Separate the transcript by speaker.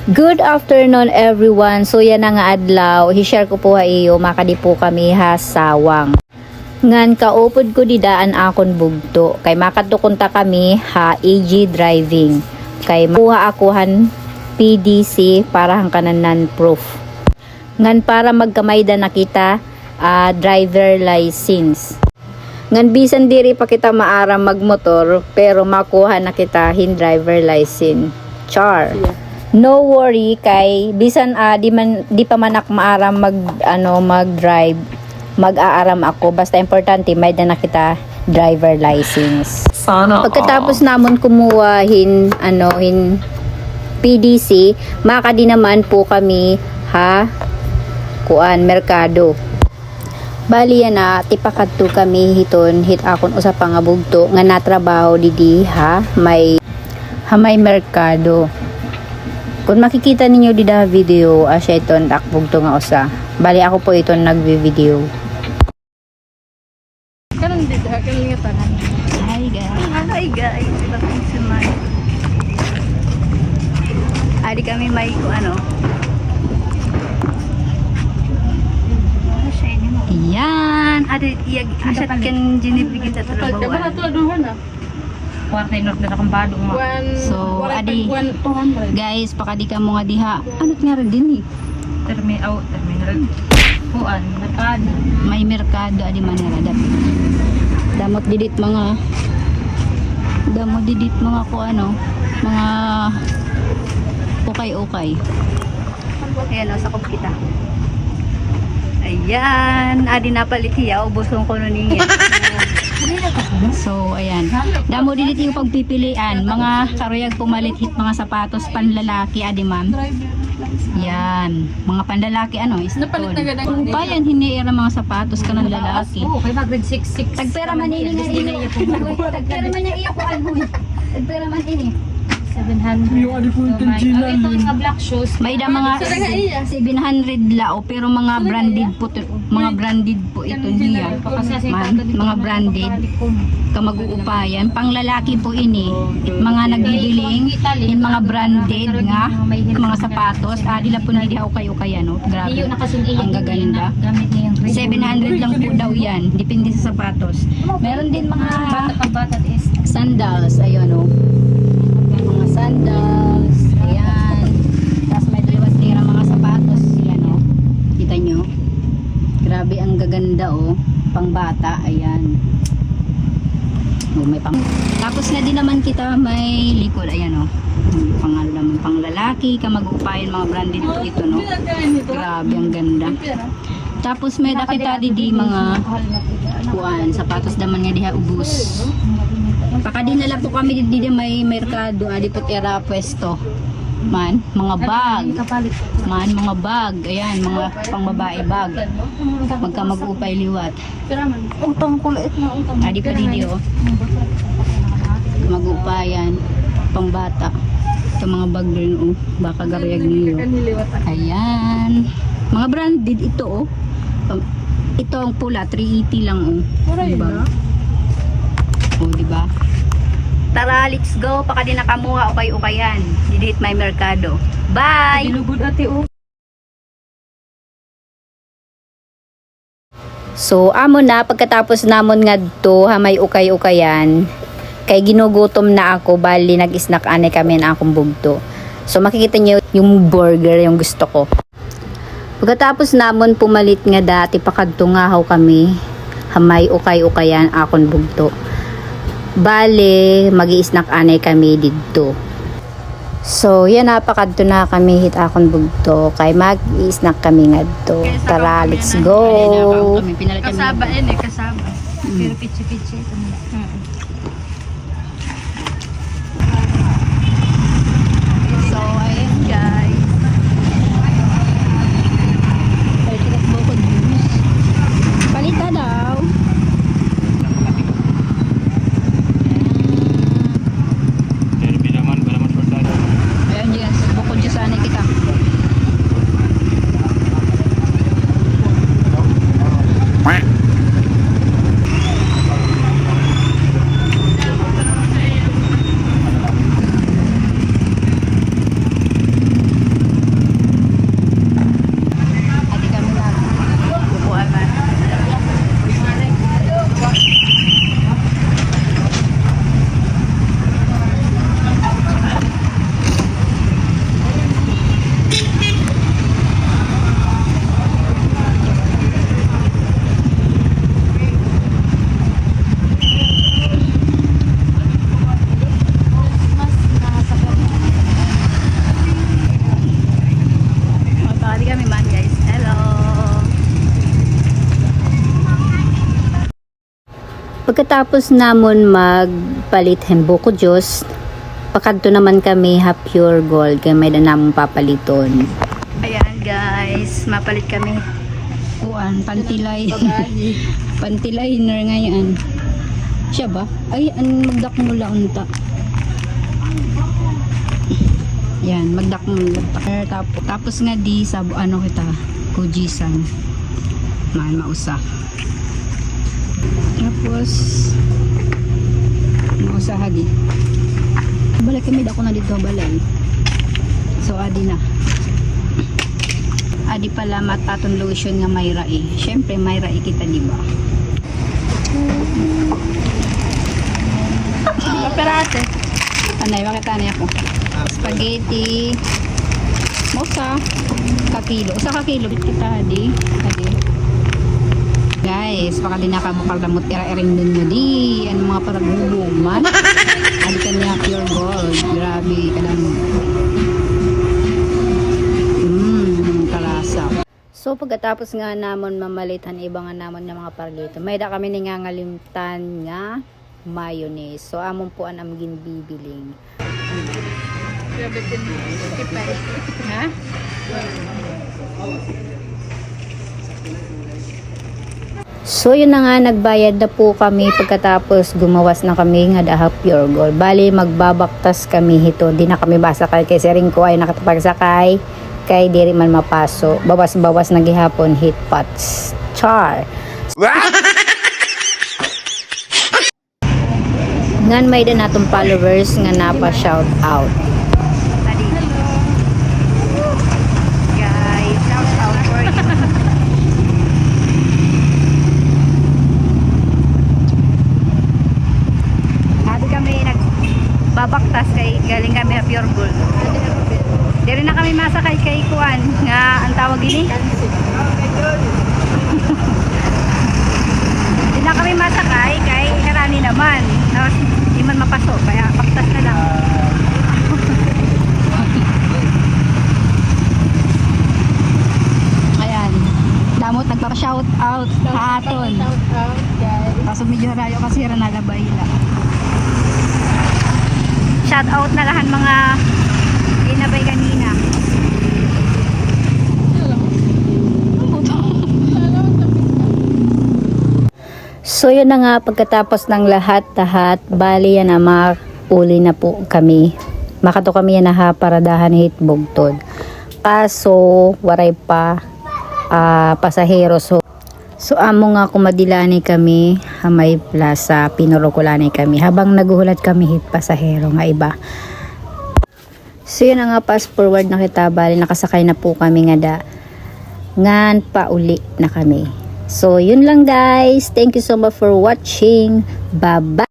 Speaker 1: Good afternoon everyone. So yan na nga adlaw. I-share ko po ha iyo makadi po kami ha sawang. Ngan kaupod ko didaan akon bugto. Kay makatukunta kami ha AG driving. Kay makuha akuhan PDC para hang kananan proof. Ngan para magkamayda na kita driver license. Ngan bisan diri pa kita maaram magmotor pero makuha na kita hin driver license. Char. No worry kay bisan di pa manak maaram mag-drive, mag-aaram ako basta importante may na kita driver license.
Speaker 2: Sana
Speaker 1: Pagkatapos namon kumuha hin PDC, makadi naman po kami merkado. Bali na tipakadto kami hiton hit akon usa pa nga bugto nga natrabaho didi may merkado. Kung makikita ninyo dida video, siya iton akbog to nga usa. Bali ako po iton nagvi-video.
Speaker 3: Karon dito, karon nga tanan.
Speaker 1: Hi guys.
Speaker 3: Hi guys, welcome to my. Adi kami may Ayan, adi iyag asyat kan jinibigit sa trabaho.
Speaker 1: Kwarta inok na akong badong mo. So, adi guys, pakadi ka mo nga diha. Ano't nga rin din
Speaker 2: terminal kuan merkado.
Speaker 1: May merkado adi manera damot didit mga mga ukay-ukay.
Speaker 3: Ayan, sakop kita. Ayan, adi napalit hiya, ubusong ko nun niya.
Speaker 1: So, ayan. Damo didit yung pagpipilian. Mga karuyag pumalit hit mga sapatos panlalaki, adi ma'am. Yan. Mga panlalaki, iston. Upayan, hiniira mga sapatos ka ng lalaki.
Speaker 2: Kay mag-grade 6.
Speaker 1: Tagpera man ini nga din. Tagpera man niya iyo ko alhoy. Tagpera man ini.
Speaker 2: 700. Ito yung black shoes.
Speaker 1: May da mga 700 lao pero mga branded po ito niya. Mga branded kamag-uupayan. Pang lalaki po ini. Mga nagbibiling in mga branded nga mga sapatos. Dila po ni dihaw kayo kaya no. Grabe. Ang gaganda. 700 lang po daw yan. Depende sa sapatos. Meron din mga sandals. Ayun o. Mga sandals. Ayan. Tapos may dalawas tira mga sapatos. Ayan o. Kita nyo. Grabe ang gaganda o. Pang bata. Ayan. May pang. Tapos nga din naman kita may likod. Ayan o. Pang lalaki. Kamag-upayan mga branded po ito no. Grabe ang ganda. Tapos may dakita di mga sapatos daman nga diha ubos. Pakadinala po kami dito may merkado, adi po tira pwesto. Mga bag. Ayan, mga pangbabae bag. Magka mag-upay liwat.
Speaker 3: Utang kulit na utang.
Speaker 1: Adi po dito. Mag-upayan, pangbata. Ito mga bag rin baka garayag niyo. Ayan. Mga branded ito Ito ang pula, 380 lang diba? Diba?
Speaker 3: Tara, let's go. Paka di nakamuha ukay-ukayan. Didit may merkado. Bye!
Speaker 2: Dilugod ate
Speaker 1: So, amo na, pagkatapos namon nga to, may ukay-ukayan, kay ginugutom na ako, bali nag-snack ane kami na akong bugto. So, makikita niyo yung burger, yung gusto ko. Pagkatapos namon pumalit nga dati, pakadtungahaw kami, may ukay-ukayan akong bugto. Bale, mag-i-snack ane kami dito. So, yan napakadto na kami hit akong bugto. Kay mag-i-snack kami nga dito. Tara, let's go!
Speaker 3: Kasaba kasaba. Pero pichi-pichi ito. So, ayun guys.
Speaker 1: Palita daw. Ayan, yes. Bukod dyan sana kita. Pagkatapos namon magpalit hembo ko Diyos, pakadto naman kami ha pure gold kay may namong papaliton.
Speaker 3: Ayan guys, mapalit kami.
Speaker 1: Kuan, pantilay. Pantiliner ngayon. Siya ba? Ay, magdak mula unta. Yan, magdak mula. Tapos nga di sa ano kita, kujisan. Mausa. Tapos mausa hagi. Balik kami dako na dito balay. So adi na. Adi pala mataton lotion nga Mayra eh. Syempre Mayra kita di ba?
Speaker 3: Operate.
Speaker 1: Anay, makita niya ako. Spaghetti. Mosa. Kakilo. Usa kakilo. Kita di. Adi. Guys, baka din nakabukal damot ira-iring dun nyo di. Ano mga paragubuman. Adi kanya pure gold. Grabe. Kadang kalasa. So pagkatapos nga namon mamalitan iba nga namon ng mga parlito. May da kami ningangalimtan nga mayonnaise. So amon po ang ginbibiling. Ha? So yun na nga, nagbayad na po kami pagkatapos gumawas na kami nga daha pure gold. Bali magbabaktas kami hito. Di na kami basakay kay sering ko ay nakatapagsakay kay diri man mapaso. Bawas-bawas na gihapon hit pots. Char. Ngan may da natong followers nga napa shout out.
Speaker 3: Tadi. Guys, shout out for you. Sabi kami nagbabaktas kay galing kami sa pure gold. Diri na kami masakay kay Kuan nga ang tawag ini. Di na kami masakay kay karani naman. Tapos di man mapasok kaya baktas na lang.
Speaker 1: Ayan. Damot nagpa-shout out sa aton. Kaso medyo rayo kasi ra nalabay na.
Speaker 3: Shout out na lahat mga inabay kanina.
Speaker 1: So yun na nga, pagkatapos ng lahat-lahat, bali yan na uli na po kami. Makato kami yan na ha, paradahan hit bugtod. Kaso, waray pa pasahero. So amo nga kumadilani kami, may plaza, pinurukulani kami. Habang naguhulat kami hit pasahero nga iba. So yun na nga, fast forward na kita, bali nakasakay na po kami nga da. Ngan pa uli na kami. So, yun lang guys. Thank you so much for watching. Bye-bye.